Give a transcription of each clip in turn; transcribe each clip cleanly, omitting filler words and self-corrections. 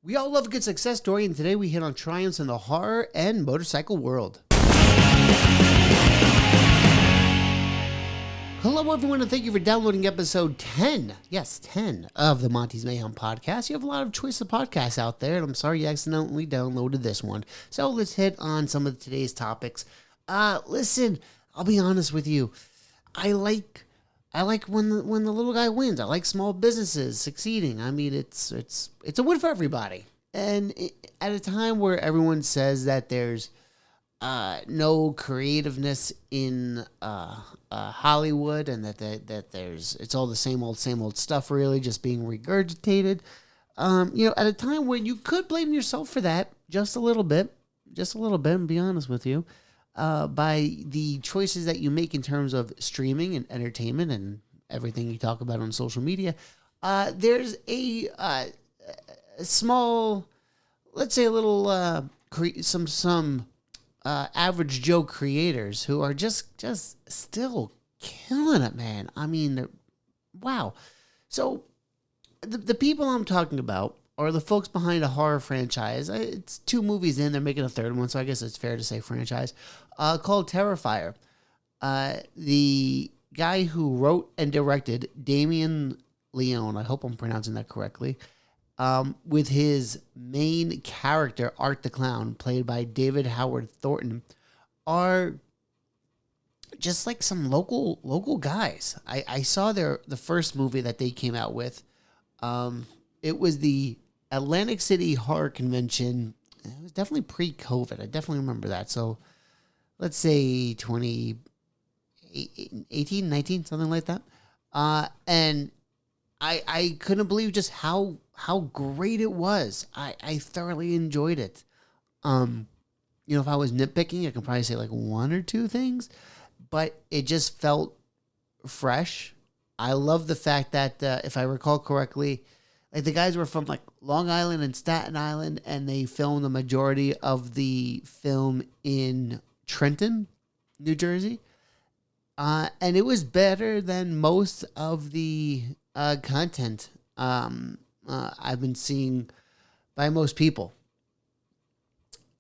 We all love a good success story, and today we hit on triumphs in the horror and motorcycle world. Hello, everyone, and thank you for downloading episode 10. Yes, 10 of the MontesMayhem podcast. You have a lot of choice of podcasts out there, and I'm sorry you accidentally downloaded this one. So let's hit on some of today's topics. Listen, I'll be honest with you. I like when the little guy wins. I like small businesses succeeding. I mean, it's a win for everybody. And at a time where everyone says that there's no creativeness in Hollywood, and that it's all the same old stuff, really just being regurgitated. At a time when you could blame yourself for that just a little bit, and be honest with you. By the choices that you make in terms of streaming and entertainment and everything you talk about on social media, there's a small, let's say a little, some average Joe creators who are just still killing it, man. I mean, wow. So the people I'm talking about are the folks behind a horror franchise. It's 2 movies in. They're making a 3rd one, so I guess it's fair to say franchise, called Terrifier. The guy who wrote and directed, Damien Leone, I hope I'm pronouncing that correctly, with his main character, Art the Clown, played by David Howard Thornton, are just like some local guys. I saw the first movie that they came out with. It was the Atlantic City Horror Convention. It was definitely pre-COVID. I definitely remember that. So let's say 2018, 19, something like that. And I couldn't believe just how great it was. I thoroughly enjoyed it. If I was nitpicking, I could probably say like 1 or 2 things, but it just felt fresh. I love the fact that, if I recall correctly, like the guys were from like Long Island and Staten Island, and they filmed the majority of the film in Trenton, New Jersey. And it was better than most of the content I've been seeing by most people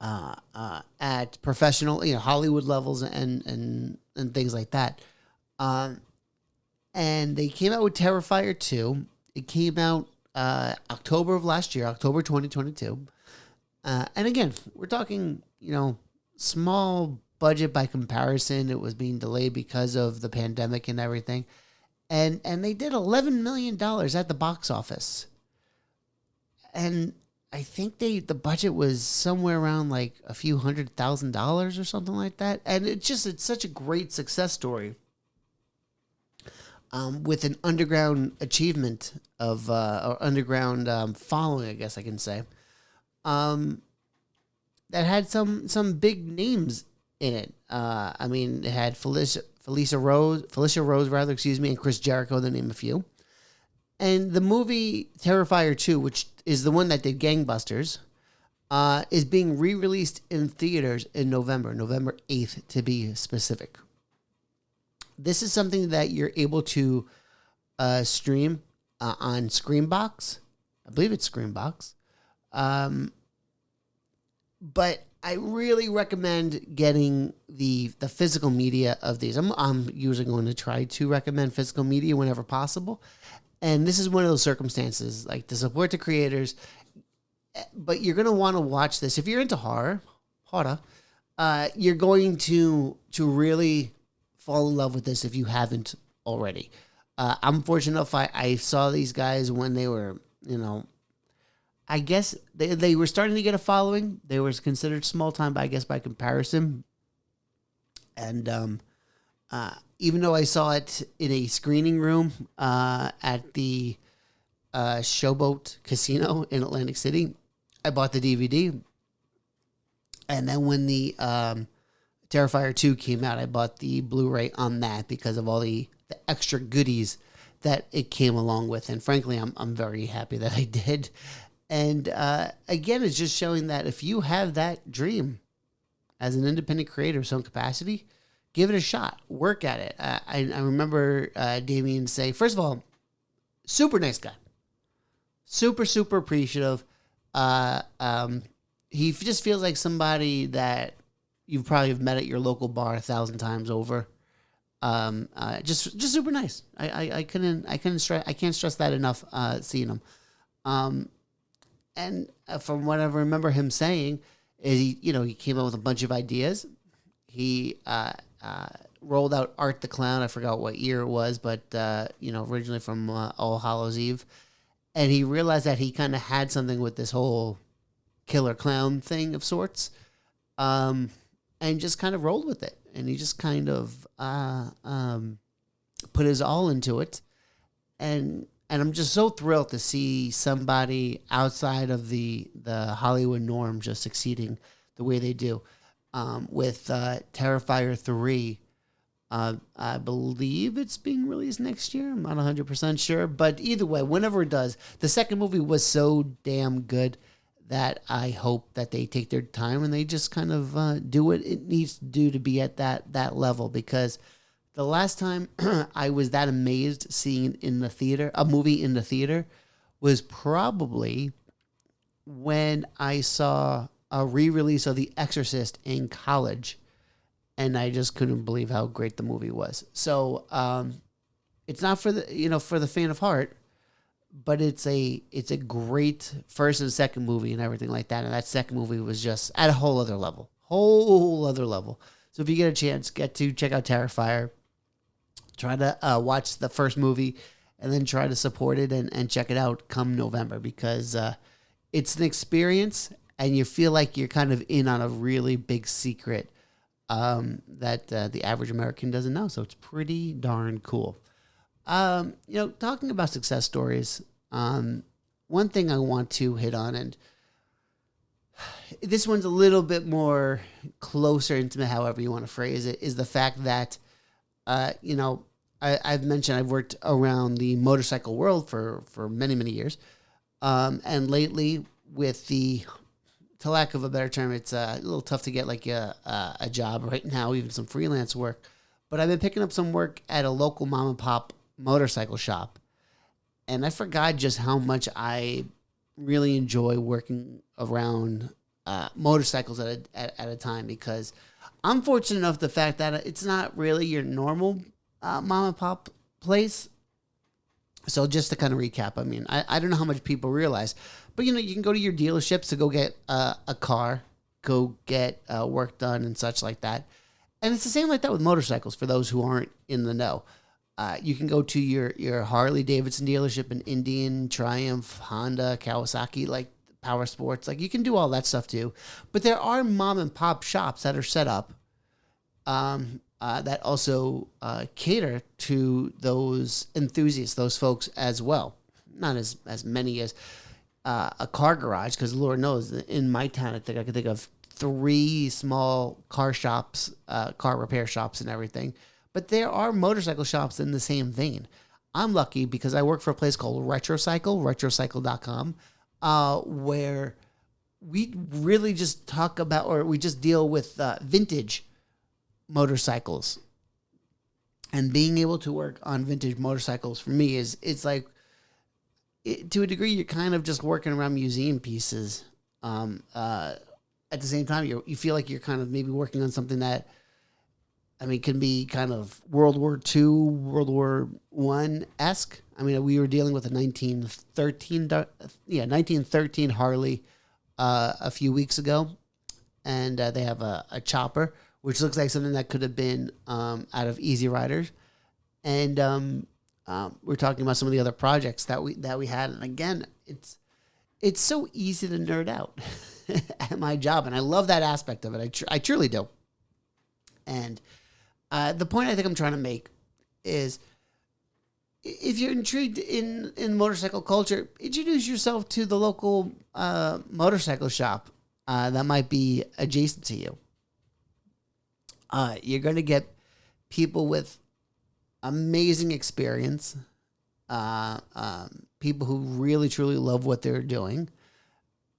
at professional, Hollywood levels and things like that. And they came out with Terrifier 2. It came out October of last year, October 2022. And again, we're talking, small budget by comparison. It was being delayed because of the pandemic and everything. And they did $11 million at the box office. And I think the budget was somewhere around like a few $100,000 or something like that. And it's such a great success story. With an underground achievement of, or underground following, I guess I can say, that had some big names in it. It had Felicia Rose, and Chris Jericho, to name a few. And the movie Terrifier 2, which is the one that did Gangbusters, is being re-released in theaters in November 8th to be specific. This is something that you're able to stream on Screambox. I believe it's Screambox. But I really recommend getting the physical media of these. I'm usually going to try to recommend physical media whenever possible. And this is one of those circumstances, like to support the creators. But you're going to want to watch this. If you're into horror, you're going to really fall in love with this if you haven't already. I'm fortunate enough, I saw these guys when they were, I guess they were starting to get a following. They were considered small time, I guess, by comparison. And even though I saw it in a screening room at the Showboat Casino in Atlantic City, I bought the DVD. And then when the Terrifier 2 came out, I bought the Blu-ray on that because of all the extra goodies that it came along with. And frankly, I'm very happy that I did. And again, it's just showing that if you have that dream as an independent creator of some capacity, give it a shot. Work at it. I remember Damien say, first of all, super nice guy. Super, super appreciative. He just feels like somebody that you probably have met at your local bar 1,000 times over. Just super nice. I can't stress that enough. Seeing him, and from what I remember him saying, is he came up with a bunch of ideas. He rolled out Art the Clown. I forgot what year it was, but originally from All Hallows Eve, and he realized that he kind of had something with this whole killer clown thing of sorts, and just kind of rolled with it. And he just kind of put his all into it, and I'm just so thrilled to see somebody outside of the Hollywood norm just succeeding the way they do. With Terrifier 3, I believe it's being released next year. I'm not 100% sure, but either way, whenever it does, the second movie was so damn good that I hope that they take their time and they just kind of do what it needs to do to be at that level. Because the last time I was that amazed seeing a movie in the theater was probably when I saw a re-release of The Exorcist in college, and I just couldn't believe how great the movie was. So it's not for the faint of heart, but it's a great first and second movie and everything like that. And that second movie was just at a whole other level. So if you get a chance, get to check out Terrifier. Try to watch the first movie and then try to support it and check it out come November, because it's an experience and you feel like you're kind of in on a really big secret that the average American doesn't know. So it's pretty darn cool. Talking about success stories, one thing I want to hit on, and this one's a little bit more closer, intimate, however you want to phrase it, is the fact that, I've mentioned I've worked around the motorcycle world for many, many years. And lately with to lack of a better term, it's a little tough to get like a job right now, even some freelance work. But I've been picking up some work at a local mom and pop motorcycle shop. And I forgot just how much I really enjoy working around motorcycles at a time, because I'm fortunate enough the fact that it's not really your normal mom and pop place. So just to kind of recap, I mean, I don't know how much people realize, but you can go to your dealerships to go get a car, go get work done and such like that. And it's the same like that with motorcycles for those who aren't in the know. You can go to your Harley-Davidson dealership in Indian, Triumph, Honda, Kawasaki, like Power Sports. Like you can do all that stuff too. But there are mom and pop shops that are set up that also cater to those enthusiasts, those folks as well. Not as many as a car garage, because Lord knows in my town, I could think of 3 small car shops, car repair shops and everything. But there are motorcycle shops in the same vein. I'm lucky because I work for a place called retrocycle.com, where we really just talk about, or we just deal with vintage motorcycles. And being able to work on vintage motorcycles for me it's like, to a degree, you're kind of just working around museum pieces. At the same time, you feel like you're kind of maybe working on something that, I mean, can be kind of World War II, World War I-esque. I mean, we were dealing with a 1913 Harley a few weeks ago, and they have a chopper, which looks like something that could have been out of Easy Riders. And we're talking about some of the other projects that we had, and again, it's so easy to nerd out at my job, and I love that aspect of it. I truly do. And the point I think I'm trying to make is, if you're intrigued in motorcycle culture, introduce yourself to the local motorcycle shop that might be adjacent to you. You're going to get people with amazing experience, people who really, truly love what they're doing.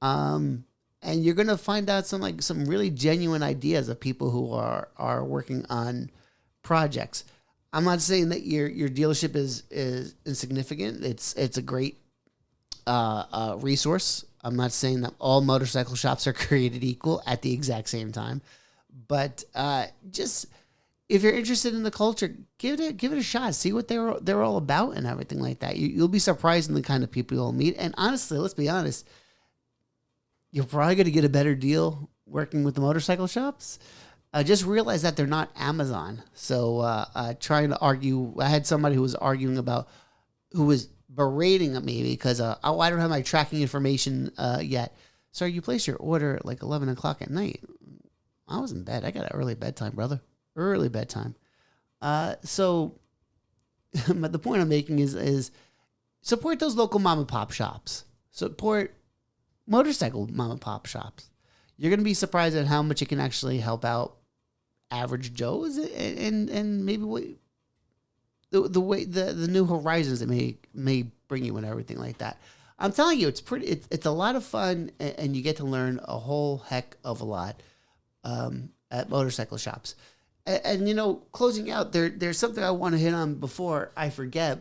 And you're going to find out some really genuine ideas of people who are working on projects. I'm not saying that your dealership is insignificant. It's a great resource I'm not saying that all motorcycle shops are created equal at the exact same time, but just if you're interested in the culture, give it a shot. See what they're all about and everything like that. You'll be surprised in the kind of people you'll meet. And honestly, let's be honest, you're probably going to get a better deal working with the motorcycle shops. Just realize that they're not Amazon. So trying to argue, I had somebody who was arguing about, who was berating at me because, I don't have my tracking information yet. Sir, you placed your order at like 11 o'clock at night. I was in bed. I got an early bedtime, brother. Early bedtime. So but the point I'm making is support those local mom and pop shops. Support motorcycle mom and pop shops. You're going to be surprised at how much it can actually help out average Joes and maybe the way the new horizons it may bring you and everything like that. I'm telling you, it's a lot of fun, and you get to learn a whole heck of a lot at motorcycle shops. And closing out, there's something I want to hit on before I forget.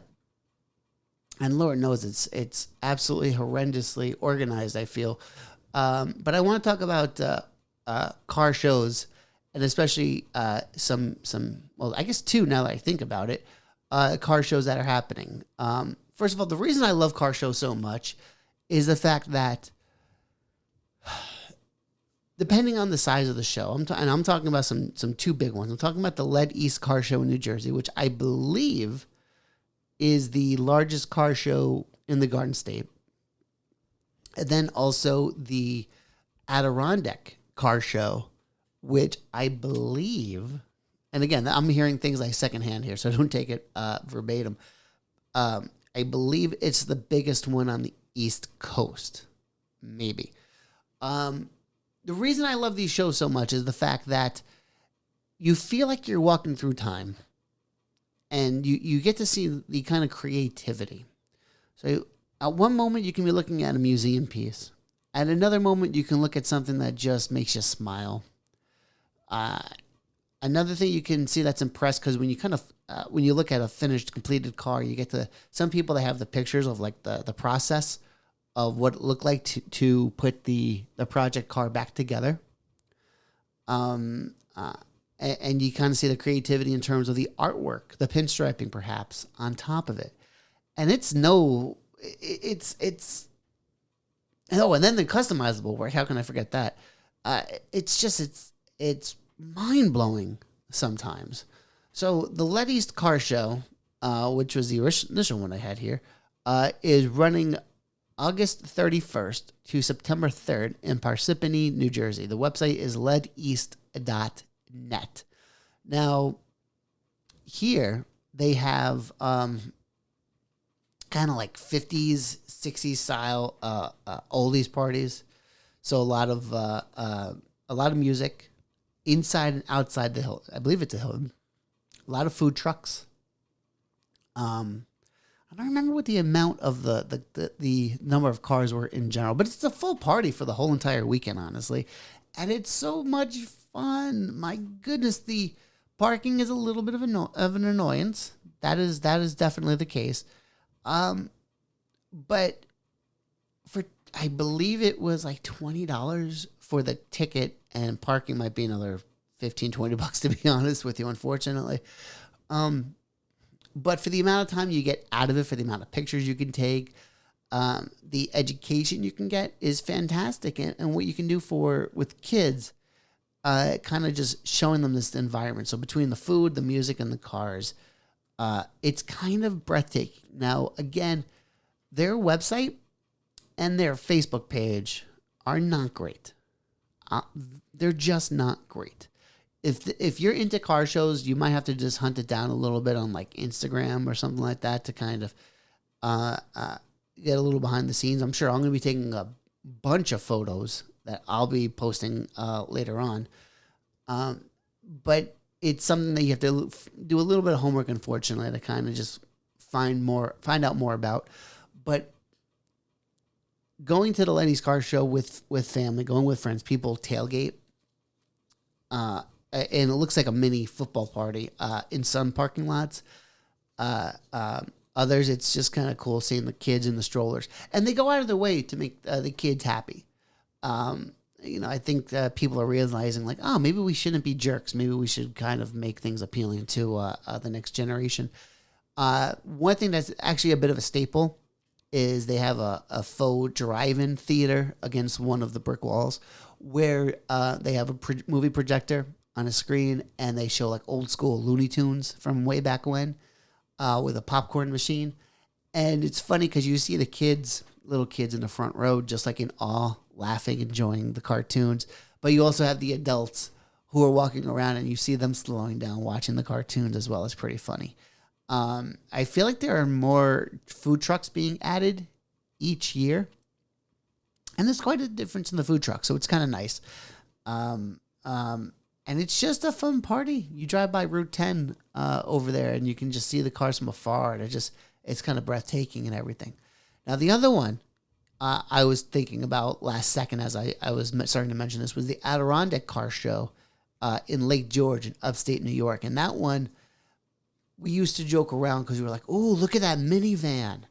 And Lord knows it's absolutely horrendously organized, I feel. But I want to talk about car shows, and especially some well, I guess two now that I think about it, car shows that are happening. First of all, the reason I love car shows so much is the fact that depending on the size of the show, and I'm talking about some two big ones. I'm talking about the Lead East Car Show in New Jersey, which I believe is the largest car show in the Garden State. And then also the Adirondack Car Show, which I believe, and again, I'm hearing things like secondhand here, so don't take it verbatim. I believe it's the biggest one on the East Coast, maybe. The reason I love these shows so much is the fact that you feel like you're walking through time, and you get to see the kind of creativity. So at one moment, you can be looking at a museum piece. At another moment, you can look at something that just makes you smile. Another thing you can see that's impressed, because when you when you look at a finished, completed car, you get to, some people, they have the pictures of like the process of what it looked like to put the project car back together. And you kind of see the creativity in terms of the artwork, the pinstriping perhaps on top of it. And and then the customizable work. How can I forget that? It's mind-blowing sometimes. So the Lead East Car Show, which was the initial one I had here, is running August 31st to September 3rd in Parsippany, New Jersey. The website is leadeast.net. Now, here they have kind of like 50s, 60s style oldies parties. So a lot of music inside and outside the hill. I believe it's a hill. A lot of food trucks. I don't remember what the amount of the number of cars were in general, but it's a full party for the whole entire weekend, honestly. And it's so much fun. My goodness, the parking is a little bit of an annoyance. That is definitely the case. But I believe it was like $20 for the ticket, and parking might be another $15-20 to be honest with you, unfortunately. But for the amount of time you get out of it, for the amount of pictures you can take, the education you can get is fantastic. And what you can do with kids, kind of just showing them this environment. So between the food, the music, and the cars, it's kind of breathtaking. Now, again, their website and their Facebook page are not great. They're just not great. If you're into car shows, you might have to just hunt it down a little bit on like Instagram or something like that to kind of get a little behind the scenes. I'm sure I'm going to be taking a bunch of photos that I'll be posting later on. But it's something that you have to do a little bit of homework, unfortunately, to kind of just find out more about. But going to the Lenny's Car Show with family, going with friends, people tailgate, and it looks like a mini football party in some parking lots. Others, it's just kind of cool seeing the kids in the strollers. And they go out of their way to make the kids happy. I think people are realizing, like, oh, maybe we shouldn't be jerks. Maybe we should kind of make things appealing to the next generation. One thing that's actually a bit of a staple is they have a faux drive-in theater against one of the brick walls where they have a movie projector on a screen, and they show like old school Looney Tunes from way back when with a popcorn machine. And it's funny because you see the little kids in the front row just like in awe, laughing, enjoying the cartoons. But you also have the adults who are walking around, and you see them slowing down watching the cartoons as well. It's pretty funny. I feel like there are more food trucks being added each year, and there's quite a difference in the food truck, so it's kind of nice. And it's just a fun party. You drive by Route 10 over there, and you can just see the cars from afar, and it's kind of breathtaking and everything. Now, the other one I was thinking about last second as I was starting to mention this was the Adirondack Car Show in Lake George in upstate New York. And that one, we used to joke around because we were like, oh, look at that minivan.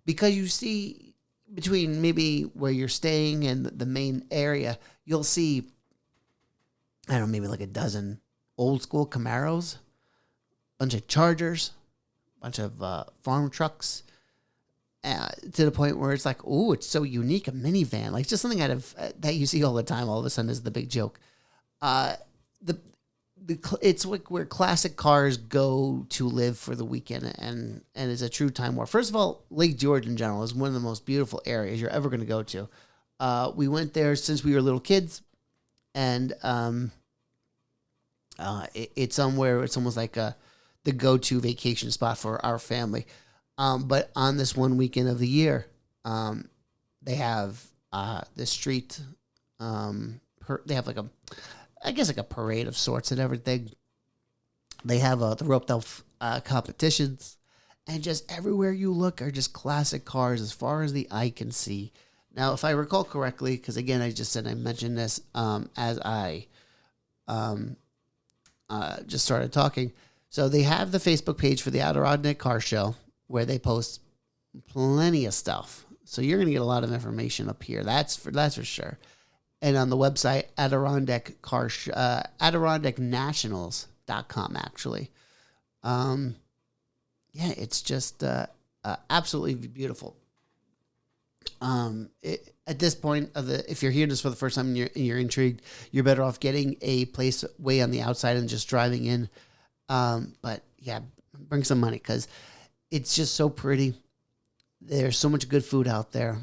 Because you see between maybe where you're staying and the main area, you'll see, I don't know, maybe like a dozen old school Camaros, bunch of Chargers, bunch of farm trucks, to the point where it's like, oh, it's so unique, a minivan. Like just something out of that you see all the time. All of a sudden is the big joke. It's like where classic cars go to live for the weekend, and is a true time warp. First of all, Lake George in general is one of the most beautiful areas you're ever going to go to. We went there since we were little kids, and it's somewhere. It's almost like the go-to vacation spot for our family. But on this one weekend of the year, they have the street. They have like a parade of sorts and everything. They have the roped off competitions, and just everywhere you look are just classic cars as far as the eye can see. Now, if I recall correctly, because again, I mentioned this as I just started talking. So they have the Facebook page for the Adirondack Car Show where they post plenty of stuff. So you're going to get a lot of information up here. That's for sure. And on the website, AdirondackNationals.com, actually. It's just absolutely beautiful. At this point, if you're hearing this for the first time and you're intrigued, you're better off getting a place way on the outside and just driving in. But yeah, bring some money because it's just so pretty. There's so much good food out there,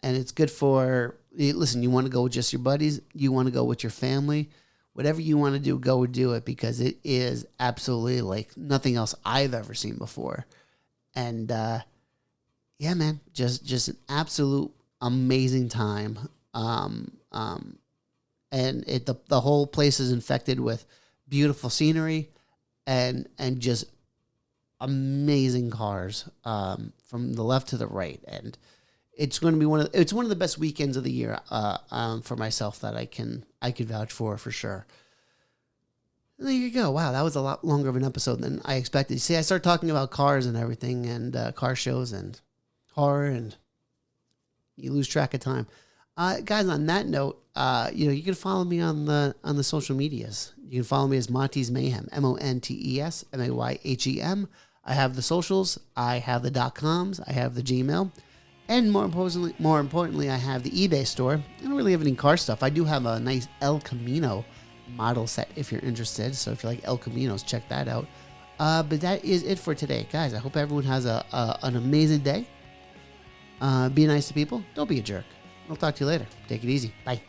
and it's good for, listen, you want to go with just your buddies, you want to go with your family, whatever you want to do, go and do it, because it is absolutely like nothing else I've ever seen before. And yeah, man, just an absolute amazing time. And the whole place is infected with beautiful scenery and just amazing cars from the left to the right, and it's going to be one of the best weekends of the year for myself that I can vouch for sure. And there you go. Wow, that was a lot longer of an episode than I expected. See, I started talking about cars and everything, and car shows and horror, and you lose track of time. Guys, on that note, you can follow me on the social medias. You can follow me as MontesMayhem, MontesMayhem. I have the socials, I have the .coms, I have the Gmail, and more importantly, I have the eBay store. I don't really have any car stuff. I do have a nice El Camino model set if you're interested. So if you like El Caminos, check that out. But that is it for today, guys. I hope everyone has an amazing day. Be nice to people. Don't be a jerk. I'll talk to you later. Take it easy. Bye.